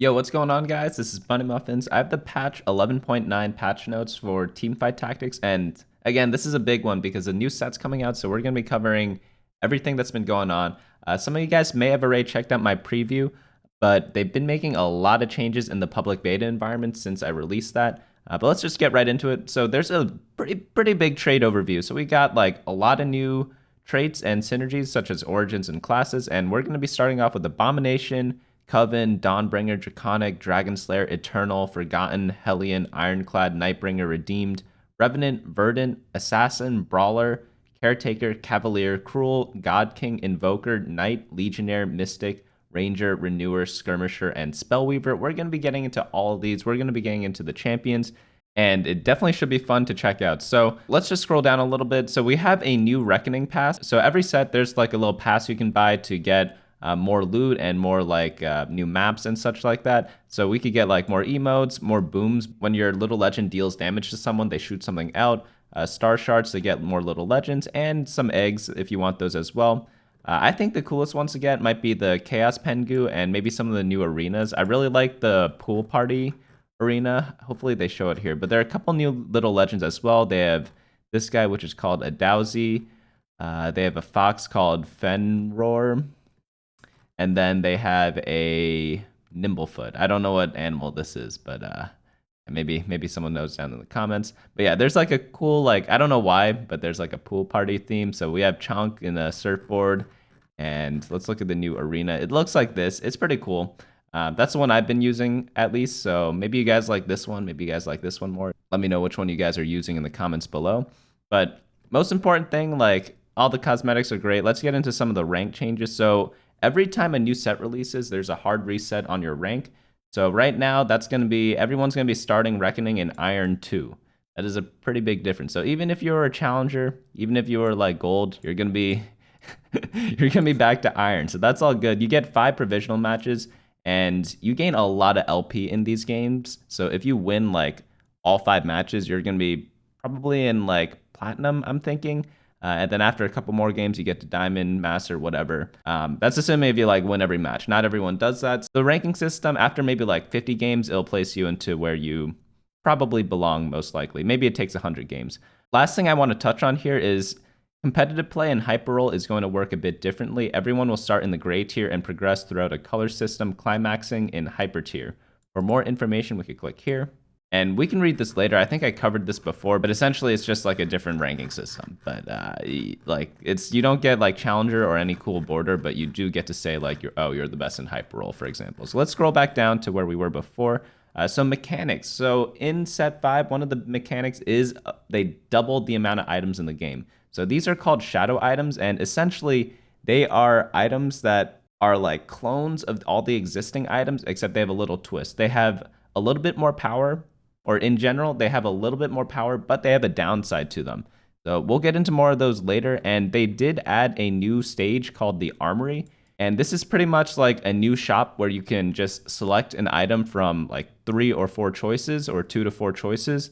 Yo, what's going on, guys? This is BunnyMuffins. I have the patch 11.9 patch notes for Teamfight Tactics, and again, this is a big one because a new set's coming out, so we're going to be covering everything that's been going on. Some of you guys may have already checked out my preview, but they've been making a lot of changes in the public beta environment since I released that. But let's just get right into it. So there's a pretty big trait overview. So we got like a lot of new traits and synergies such as origins and classes, and we're going to be starting off with Abomination, Coven, Dawnbringer, Draconic, Dragonslayer, Eternal, Forgotten, Hellion, Ironclad, Nightbringer, Redeemed, Revenant, Verdant, Assassin, Brawler, Caretaker, Cavalier, Cruel, God King, Invoker, Knight, Legionnaire, Mystic, Ranger, Renewer, Skirmisher, and Spellweaver. We're going to be getting into all of these. We're going to be getting into the champions, and it definitely should be fun to check out. So let's just scroll down a little bit. So we have a new Reckoning Pass. So every set, there's like a little pass you can buy to get more loot and more like new maps and such like that. So we could get like more emotes, more booms. When your little legend deals damage to someone, they shoot something out. Star shards to get more little legends, and some eggs if you want those as well. I think the coolest ones to get might be the Chaos Pengu and maybe some of the new arenas. I really like the Pool Party arena. Hopefully they show it here. But there are a couple new little legends as well. They have this guy, which is called a Dowsy. They have a fox called Fenroar. And then they have a Nimblefoot. I don't know what animal this is, but maybe someone knows down in the comments. But yeah, there's like a cool, like, I don't know why, but there's like a pool party theme. So we have Chunk in a surfboard, and let's look at the new arena. It looks like this. It's pretty cool. That's the one I've been using at least. So maybe you guys like this one. Maybe you guys like this one more. Let me know which one you guys are using in the comments below. But most important thing, like, all the cosmetics are great. Let's get into some of the rank changes. So every time a new set releases, there's a hard reset on your rank. So right now, that's going to be, everyone's going to be starting Reckoning in Iron 2. That is a pretty big difference. So even if you're a challenger, even if you're like gold, you're going to be you're going to be back to Iron. So that's all good. You get 5 provisional matches, and you gain a lot of LP in these games. So if you win like all 5 matches, you're going to be probably in like Platinum, I'm thinking. And then after a couple more games, you get to Diamond, Master, whatever. That's assuming if you like win every match. Not everyone does that. So the ranking system, after maybe like 50 games, it'll place you into where you probably belong most likely. Maybe it takes 100 games. Last thing I want to touch on here is competitive play in Hyperroll is going to work a bit differently. Everyone will start in the gray tier and progress throughout a color system, climaxing in Hyper tier. For more information, we could click here. And we can read this later. I think I covered this before, but essentially it's just like a different ranking system. But like you don't get like challenger or any cool border, but you do get to say like you're the best in Hyperroll, for example. So let's scroll back down to where we were before. So mechanics. So in set 5, one of the mechanics is they doubled the amount of items in the game. So these are called shadow items, and essentially they are items that are like clones of all the existing items, except they have a little twist. They have a little bit more power. Or in general, they have a little bit more power, but they have a downside to them. So we'll get into more of those later. And they did add a new stage called the Armory. And this is pretty much like a new shop where you can just select an item from like 3 or 4 choices or 2 to 4 choices.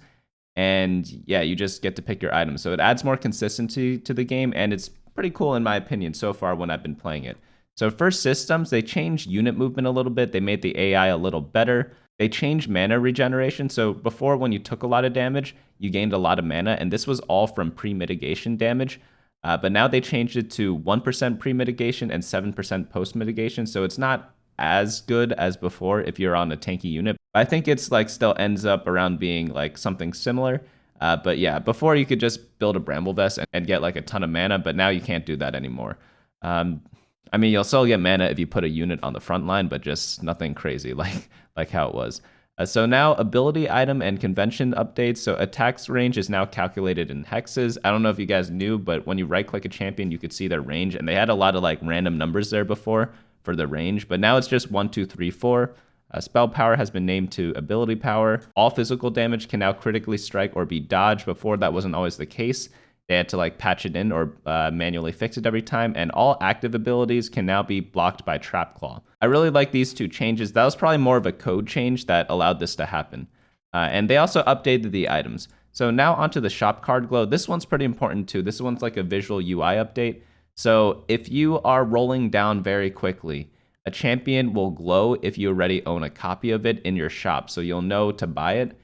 And yeah, you just get to pick your item. So it adds more consistency to the game. And it's pretty cool in my opinion so far when I've been playing it. So for systems, they changed unit movement a little bit. They made the AI a little better. They changed mana regeneration. So before, when you took a lot of damage, you gained a lot of mana, and this was all from pre-mitigation damage. But now they changed it to 1% pre-mitigation and 7% post-mitigation. So it's not as good as before if you're on a tanky unit. I think it's like still ends up around being like something similar. But yeah, before you could just build a Bramble Vest and get like a ton of mana, but now you can't do that anymore. I mean, you'll still get mana if you put a unit on the front line, but just nothing crazy like how it was. So now ability item and convention updates. So attacks range is now calculated in hexes. I don't know if you guys knew, but when you right click a champion, you could see their range, and they had a lot of like random numbers there before for the range, but now it's just 1, 2, 3, 4. Spell power has been named to ability power. All physical damage can now critically strike or be dodged. Before, that wasn't always the case. They had to like patch it in or manually fix it every time, and all active abilities can now be blocked by Trap Claw. I really like these 2 changes. That was probably more of a code change that allowed this to happen. And they also updated the items. So now onto the shop card glow. This one's pretty important too. This one's like a visual UI update. So if you are rolling down very quickly, A champion will glow if you already own a copy of it in your shop, so you'll know to buy it.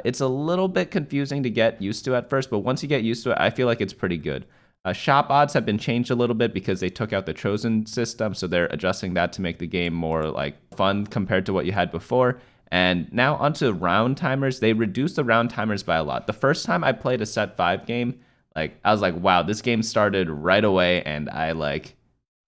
It's a little bit confusing to get used to at first, but once you get used to it, I feel like it's pretty good. Shop odds have been changed a little bit because they took out the chosen system, so they're adjusting that to make the game more like fun compared to what you had before. And now onto round timers. They reduced the round timers by a lot. The first time I played a set 5 game, like I was like, wow, this game started right away, and I like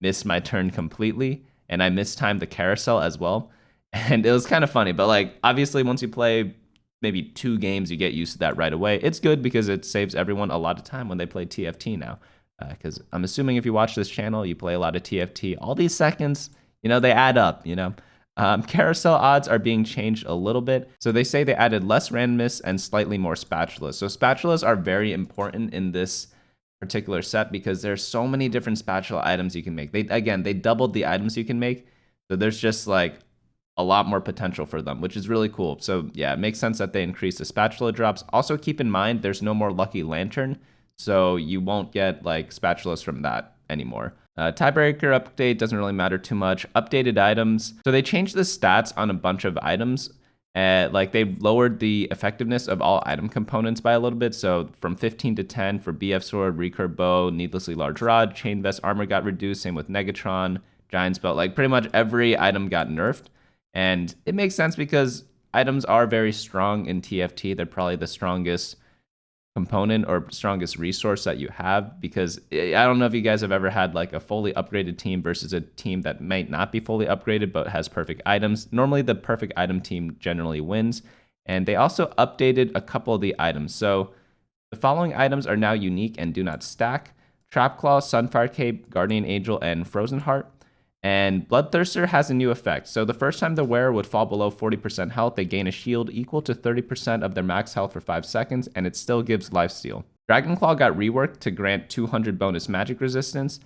missed my turn completely, and I mistimed the carousel as well. And it was kind of funny, but like obviously once you play maybe 2 games, you get used to that right away. It's good because it saves everyone a lot of time when they play TFT now. Because I'm assuming if you watch this channel, you play a lot of TFT. All these seconds, they add up, Carousel odds are being changed a little bit. So they say they added less randomness and slightly more spatulas. So spatulas are very important in this particular set because there's so many different spatula items you can make. They doubled the items you can make. So there's just like a lot more potential for them, which is really cool. So yeah, it makes sense that they increase the spatula drops. Also keep in mind, there's no more lucky lantern, so you won't get like spatulas from that anymore. Tiebreaker update doesn't really matter too much. Updated items. So they changed the stats on a bunch of items. Like they lowered the effectiveness of all item components by a little bit. So from 15 to 10 for BF Sword, Recurve Bow, Needlessly Large Rod, Chain Vest Armor got reduced. Same with Negatron, Giant's Belt. Like pretty much every item got nerfed. And it makes sense because items are very strong in TFT. They're probably the strongest component or strongest resource that you have, because I don't know if you guys have ever had like a fully upgraded team versus a team that might not be fully upgraded but has perfect items. Normally the perfect item team generally wins. And they also updated a couple of the items. So the following items are now unique and do not stack: Trap Claw, Sunfire Cape, Guardian Angel, and Frozen Heart. And Bloodthirster has a new effect. So the first time the wearer would fall below 40% health, they gain a shield equal to 30% of their max health for 5 seconds, and it still gives lifesteal. Dragonclaw got reworked to grant 200 bonus magic resistance.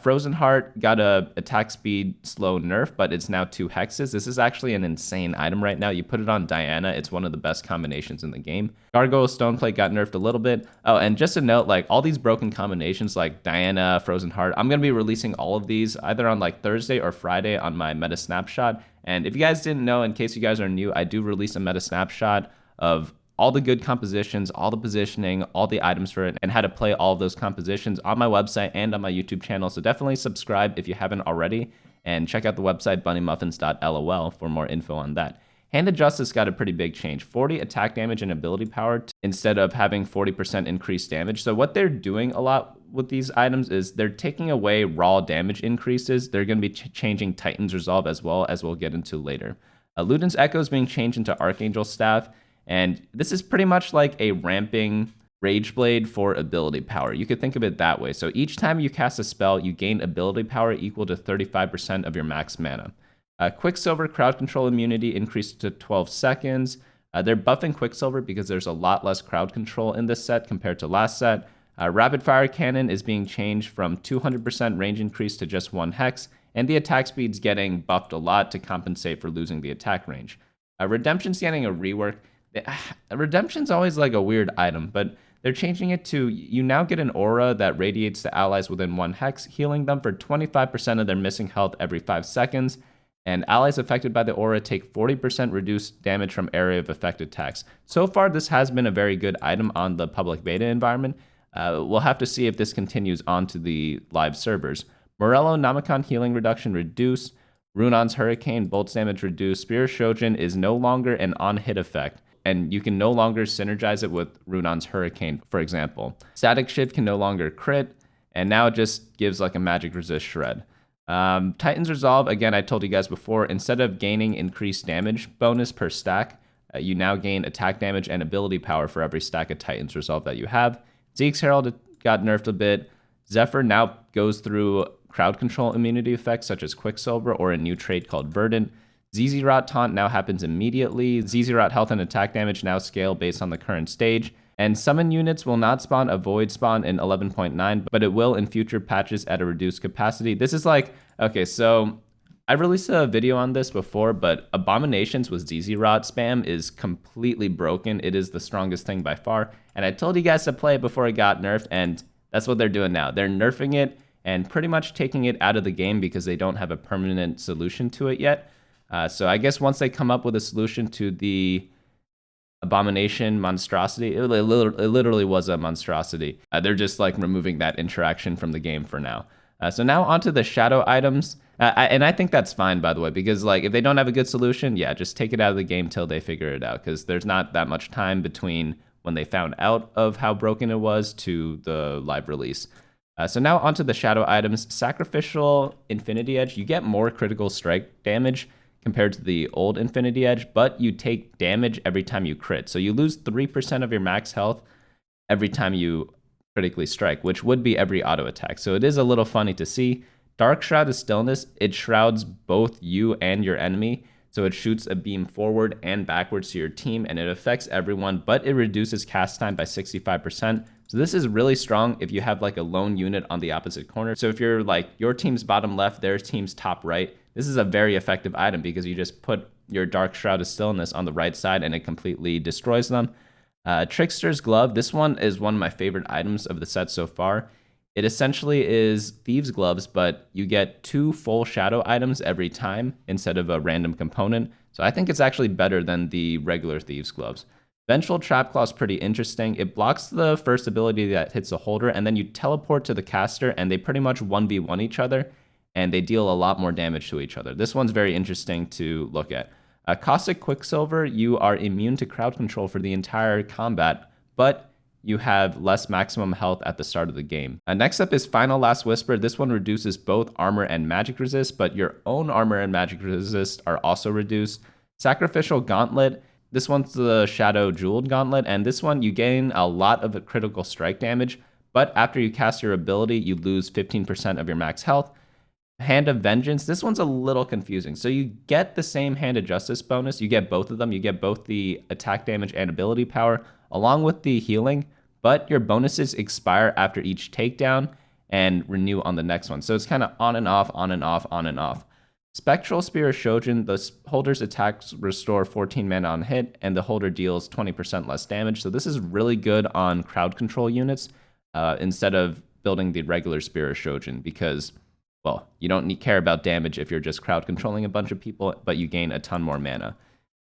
Frozen Heart got a attack speed slow nerf, but it's now 2 hexes. This is actually an insane item right now. You put it on Diana, it's one of the best combinations in the game. Gargoyle Stoneplate got nerfed a little bit. Oh, and just a note, like all these broken combinations like Diana, Frozen Heart, I'm going to be releasing all of these either on like Thursday or Friday on my meta snapshot. And if you guys didn't know, in case you guys are new, I do release a meta snapshot of all the good compositions, all the positioning, all the items for it, and how to play all of those compositions on my website and on my YouTube channel. So definitely subscribe if you haven't already, and check out the website bunnymuffins.lol for more info on that. Hand of Justice got a pretty big change: 40 attack damage and ability power instead of having 40% increased damage. So what they're doing a lot with these items is they're taking away raw damage increases. They're going to be changing Titan's Resolve as well, as we'll get into later. Luden's Echo is being changed into Archangel Staff. And this is pretty much like a ramping Rage Blade for ability power. You could think of it that way. So each time you cast a spell, you gain ability power equal to 35% of your max mana. Quicksilver crowd control immunity increased to 12 seconds. They're buffing Quicksilver because there's a lot less crowd control in this set compared to last set. Rapid Fire Cannon is being changed from 200% range increase to just 1 hex, and the attack speed's getting buffed a lot to compensate for losing the attack range. Redemption's getting a rework. Redemption's always like a weird item, but they're changing it to you now get an aura that radiates to allies within 1 hex, healing them for 25% of their missing health every 5 seconds, and allies affected by the aura take 40% reduced damage from area of effect attacks. So far, this has been a very good item on the public beta environment. We'll have to see if this continues onto the live servers. Morello Namicon healing reduction reduced, Runon's Hurricane bolts damage reduced, Spear Shojin is no longer an on-hit effect, and you can no longer synergize it with Runon's Hurricane, for example. Static Shift can no longer crit, and now it just gives like a magic resist shred. Titan's Resolve, again, I told you guys before, instead of gaining increased damage bonus per stack, you now gain attack damage and ability power for every stack of Titan's Resolve that you have. Zeke's Herald got nerfed a bit. Zephyr now goes through crowd control immunity effects such as Quicksilver or a new trait called Verdant. ZZ Rot taunt now happens immediately. ZZ Rot health and attack damage now scale based on the current stage. And summon units will not spawn a void spawn in 11.9, but it will in future patches at a reduced capacity. This is like, okay, so I released a video on this before, but Abominations with ZZ Rot spam is completely broken. It is the strongest thing by far. And I told you guys to play it before it got nerfed, and that's what they're doing now. They're nerfing it, and pretty much taking it out of the game because they don't have a permanent solution to it yet. So I guess once they come up with a solution to the abomination monstrosity, it literally was a monstrosity. They're just like removing that interaction from the game for now. So now onto the shadow items. And I think that's fine, by the way, because like if they don't have a good solution, yeah, just take it out of the game till they figure it out, because there's not that much time between when they found out of how broken it was to the live release. So now onto the shadow items. Sacrificial Infinity Edge, you get more critical strike damage compared to the old Infinity Edge, but you take damage every time you crit. So you lose 3% of your max health every time you critically strike, which would be every auto attack. So it is a little funny to see. Dark Shroud of Stillness, it shrouds both you and your enemy. So it shoots a beam forward and backwards to your team, and it affects everyone, but it reduces cast time by 65%. So this is really strong if you have like a lone unit on the opposite corner. So if you're like your team's bottom left, their team's top right, this is a very effective item because you just put your Dark Shroud of Stillness on the right side and it completely destroys them. Trickster's Glove, this one is one of my favorite items of the set so far. It essentially is Thieves' Gloves, but you get 2 full shadow items every time instead of a random component. So I think it's actually better than the regular Thieves' Gloves. Vengeful Trap Claw is pretty interesting. It blocks the first ability that hits the holder, and then you teleport to the caster, and they pretty much 1v1 each other, and they deal a lot more damage to each other. This one's very interesting to look at. Caustic Quicksilver, you are immune to crowd control for the entire combat, but you have less maximum health at the start of the game. Next up is Final Last Whisper. This one reduces both armor and magic resist, but your own armor and magic resist are also reduced. Sacrificial Gauntlet, this one's the Shadow Jeweled Gauntlet, and this one you gain a lot of critical strike damage, but after you cast your ability, you lose 15% of your max health. Hand of Vengeance, this one's a little confusing. So you get the same Hand of Justice bonus, you get both of them, you get both the attack damage and ability power, along with the healing, but your bonuses expire after each takedown and renew on the next one. So it's kind of on and off, on and off, on and off. Spectral Spear of Shojin, the holder's attacks restore 14 mana on hit, and the holder deals 20% less damage. So this is really good on crowd control units instead of building the regular Spear of Shojin, because, well, you don't care about damage if you're just crowd controlling a bunch of people, but you gain a ton more mana.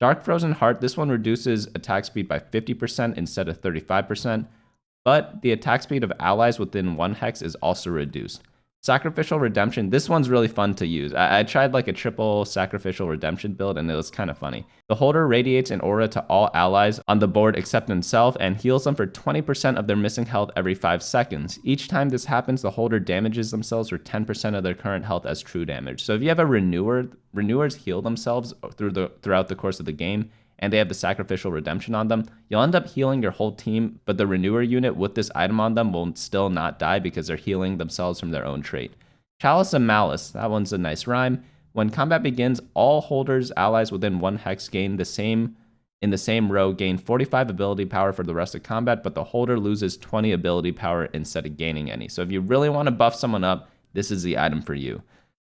Dark Frozen Heart, this one reduces attack speed by 50% instead of 35%, but the attack speed of allies within 1 hex is also reduced. Sacrificial Redemption, this one's really fun to use. I tried like a triple Sacrificial Redemption build and it was kind of funny. The holder radiates an aura to all allies on the board except himself and heals them for 20% of their missing health every 5 seconds. Each time this happens, the holder damages themselves for 10% of their current health as true damage. So if you have a renewer, renewers heal themselves throughout the course of the game, and they have the Sacrificial Redemption on them, you'll end up healing your whole team, but the renewer unit with this item on them will still not die because they're healing themselves from their own trait. Chalice of Malice, that one's a nice rhyme. When combat begins, all holders, allies within 1 hex in the same row gain 45 ability power for the rest of combat, but the holder loses 20 ability power instead of gaining any. So if you really want to buff someone up, this is the item for you.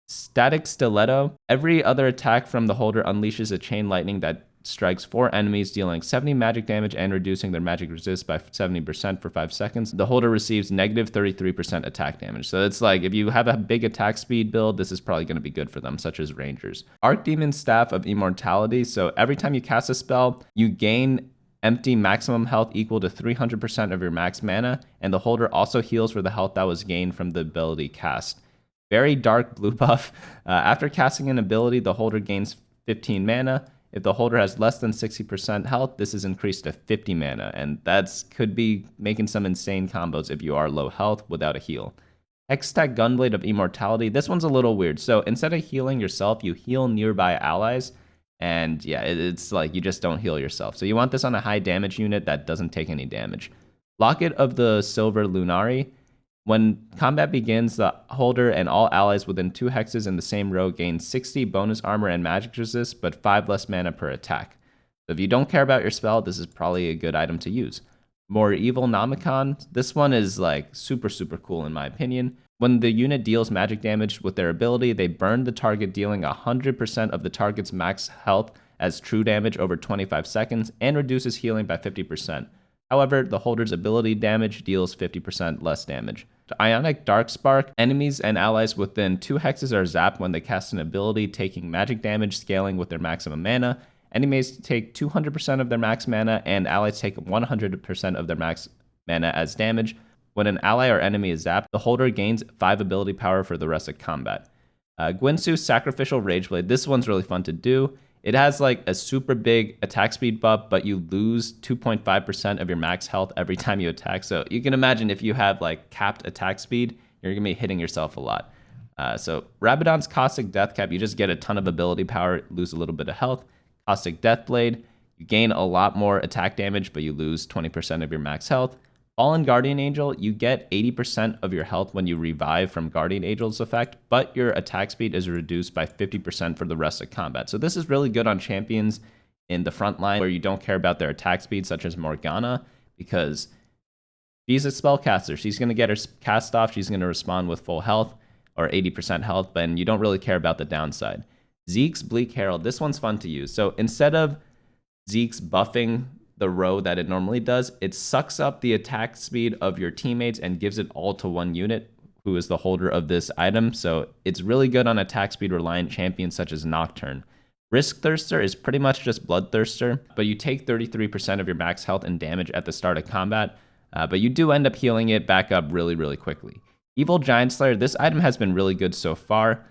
Static Stiletto, every other attack from the holder unleashes a chain lightning that strikes 4 enemies, dealing 70 magic damage and reducing their magic resist by 70% for 5 seconds. The holder receives negative 33% attack damage. So it's like, if you have a big attack speed build, this is probably going to be good for them, such as Rangers. Archdemon Staff of Immortality. So every time you cast a spell, you gain empty maximum health equal to 300% of your max mana, and the holder also heals for the health that was gained from the ability cast. Very Dark Blue Buff. After casting an ability, the holder gains 15 mana. If the holder has less than 60% health, this is increased to 50 mana, and that could be making some insane combos if you are low health without a heal. Hextech Gunblade of Immortality, this one's a little weird. So instead of healing yourself, you heal nearby allies, and yeah, it's like you just don't heal yourself. So you want this on a high damage unit that doesn't take any damage. Locket of the Silver Lunari. When combat begins, the holder and all allies within 2 hexes in the same row gain 60 bonus armor and magic resist, but 5 less mana per attack. So if you don't care about your spell, this is probably a good item to use. More Evil Nomicon. This one is like super cool in my opinion. When the unit deals magic damage with their ability, they burn the target, dealing 100% of the target's max health as true damage over 25 seconds, and reduces healing by 50%. However, the holder's ability damage deals 50% less damage. Ionic Dark Spark. Enemies and allies within 2 hexes are zapped when they cast an ability, taking magic damage, scaling with their maximum mana. Enemies take 200% of their max mana, and allies take 100% of their max mana as damage. When an ally or enemy is zapped, the holder gains 5 ability power for the rest of combat. Gwynsu's Sacrificial Rageblade. This one's really fun to do. It has like a super big attack speed buff, but you lose 2.5% of your max health every time you attack. So you can imagine if you have like capped attack speed, you're going to be hitting yourself a lot. So Rabadon's Caustic Deathcap, you just get a ton of ability power, lose a little bit of health. Caustic Deathblade, you gain a lot more attack damage, but you lose 20% of your max health. Fallen Guardian Angel, you get 80% of your health when you revive from Guardian Angel's effect, but your attack speed is reduced by 50% for the rest of combat. So this is really good on champions in the front line where you don't care about their attack speed, such as Morgana, because she's a spellcaster. She's going to get her cast off, she's going to respond with full health or 80% health, but you don't really care about the downside. Zeke's Bleak Herald, this one's fun to use. So instead of Zeke's buffing the row that it normally does, it sucks up the attack speed of your teammates and gives it all to one unit, who is the holder of this item. So it's really good on attack speed reliant champions such as Nocturne. Risk Thirster is pretty much just Bloodthirster, but you take 33% of your max health and damage at the start of combat, but you do end up healing it back up really, really quickly. Evil Giant Slayer, this item has been really good so far.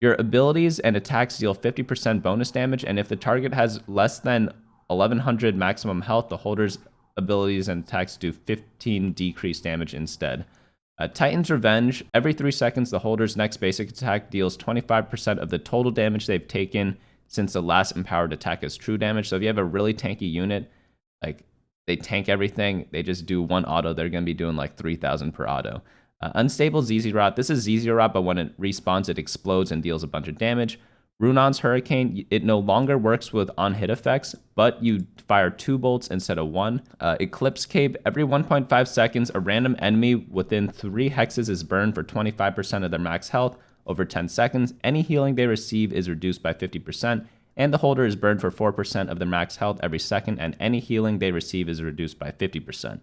Your abilities and attacks deal 50% bonus damage, and if the target has less than 1100 maximum health, the holder's abilities and attacks do 15 decreased damage instead. Titan's Revenge, every 3 seconds, the holder's next basic attack deals 25% of the total damage they've taken since the last empowered attack is true damage. So if you have a really tanky unit, like they tank everything, they just do one auto, they're going to be doing like 3,000 per auto. Unstable ZZ Rot, this is ZZ Rot, but when it respawns, it explodes and deals a bunch of damage. Runon's Hurricane, it no longer works with on-hit effects, but you fire 2 bolts instead of 1. Eclipse Cape, every 1.5 seconds, a random enemy within 3 hexes is burned for 25% of their max health over 10 seconds. Any healing they receive is reduced by 50%, and the holder is burned for 4% of their max health every second, and any healing they receive is reduced by 50%.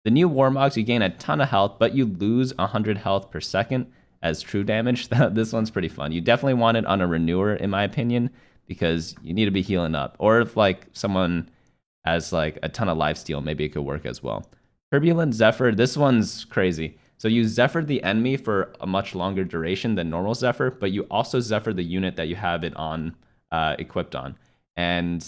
The new Warmogs, you gain a ton of health, but you lose 100 health per second as true damage. This one's pretty fun. You definitely want it on a renewer, in my opinion, because you need to be healing up. Or if like someone has like a ton of lifesteal, maybe it could work as well. Turbulent Zephyr, this one's crazy. So you Zephyr the enemy for a much longer duration than normal Zephyr, but you also Zephyr the unit that you have it on equipped on. And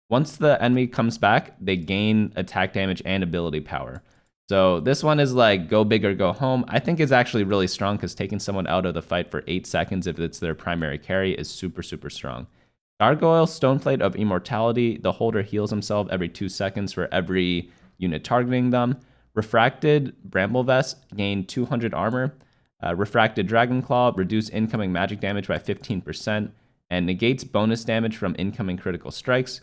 once the enemy comes back, they gain attack damage and ability power. So this one is like go big or go home. I think it's actually really strong because taking someone out of the fight for 8 seconds if it's their primary carry is super, super strong. Gargoyle Stoneplate of Immortality, the holder heals himself every 2 seconds for every unit targeting them. Refracted Bramble Vest, gain 200 armor. Refracted Dragonclaw, reduce incoming magic damage by 15% and negates bonus damage from incoming critical strikes.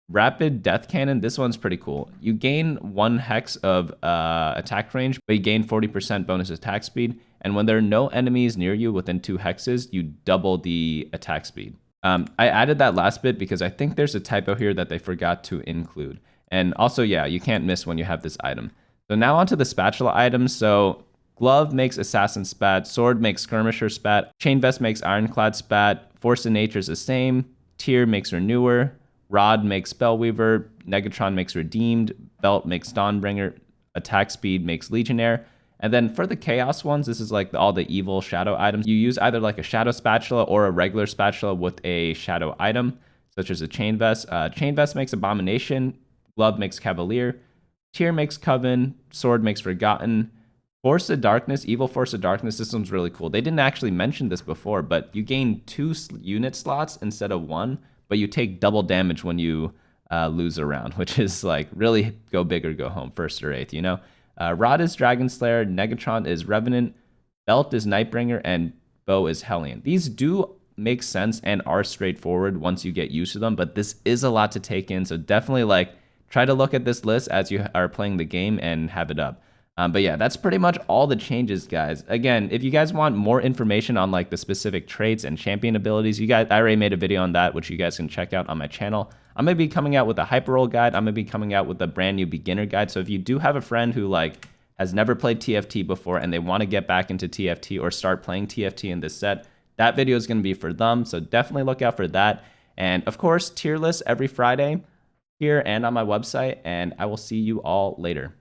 Rapid Death Cannon, this one's pretty cool. You gain 1 hex of attack range, but you gain 40% bonus attack speed. And when there are no enemies near you within 2 hexes, you double the attack speed. I added that last bit because I think there's a typo here that they forgot to include. And also, yeah, you can't miss when you have this item. So now onto the Spatula items. So Glove makes Assassin Spat, Sword makes Skirmisher Spat, Chain Vest makes Ironclad Spat, Force of Nature is the same, Tear makes Renewer, Rod makes Spellweaver, Negatron makes Redeemed, Belt makes Dawnbringer, Attack Speed makes Legionnaire. And then for the Chaos ones, this is like all the evil shadow items. You use either like a Shadow Spatula or a regular Spatula with a shadow item, such as a Chain Vest. Chain Vest makes Abomination, Glove makes Cavalier, Tear makes Coven, Sword makes Forgotten. Force of Darkness, Evil Force of Darkness, this one's really cool. They didn't actually mention this before, but you gain 2 unit slots instead of 1. But you take double damage when you lose a round, which is like really go big or go home, 1st or 8th, you know? Rod is Dragon Slayer, Negatron is Revenant, Belt is Nightbringer, and Bow is Hellion. These do make sense and are straightforward once you get used to them, but this is a lot to take in, so definitely like try to look at this list as you are playing the game and have it up. But yeah, that's pretty much all the changes, guys. Again, if you guys want more information on like the specific traits and champion abilities, I already made a video on that, which you guys can check out on my channel. I'm going to be coming out with a hyper roll guide. I'm going to be coming out with a brand new beginner guide. So if you do have a friend who like has never played TFT before and they want to get back into TFT or start playing TFT in this set, that video is going to be for them. So definitely look out for that. And of course, tier lists every Friday here and on my website. And I will see you all later.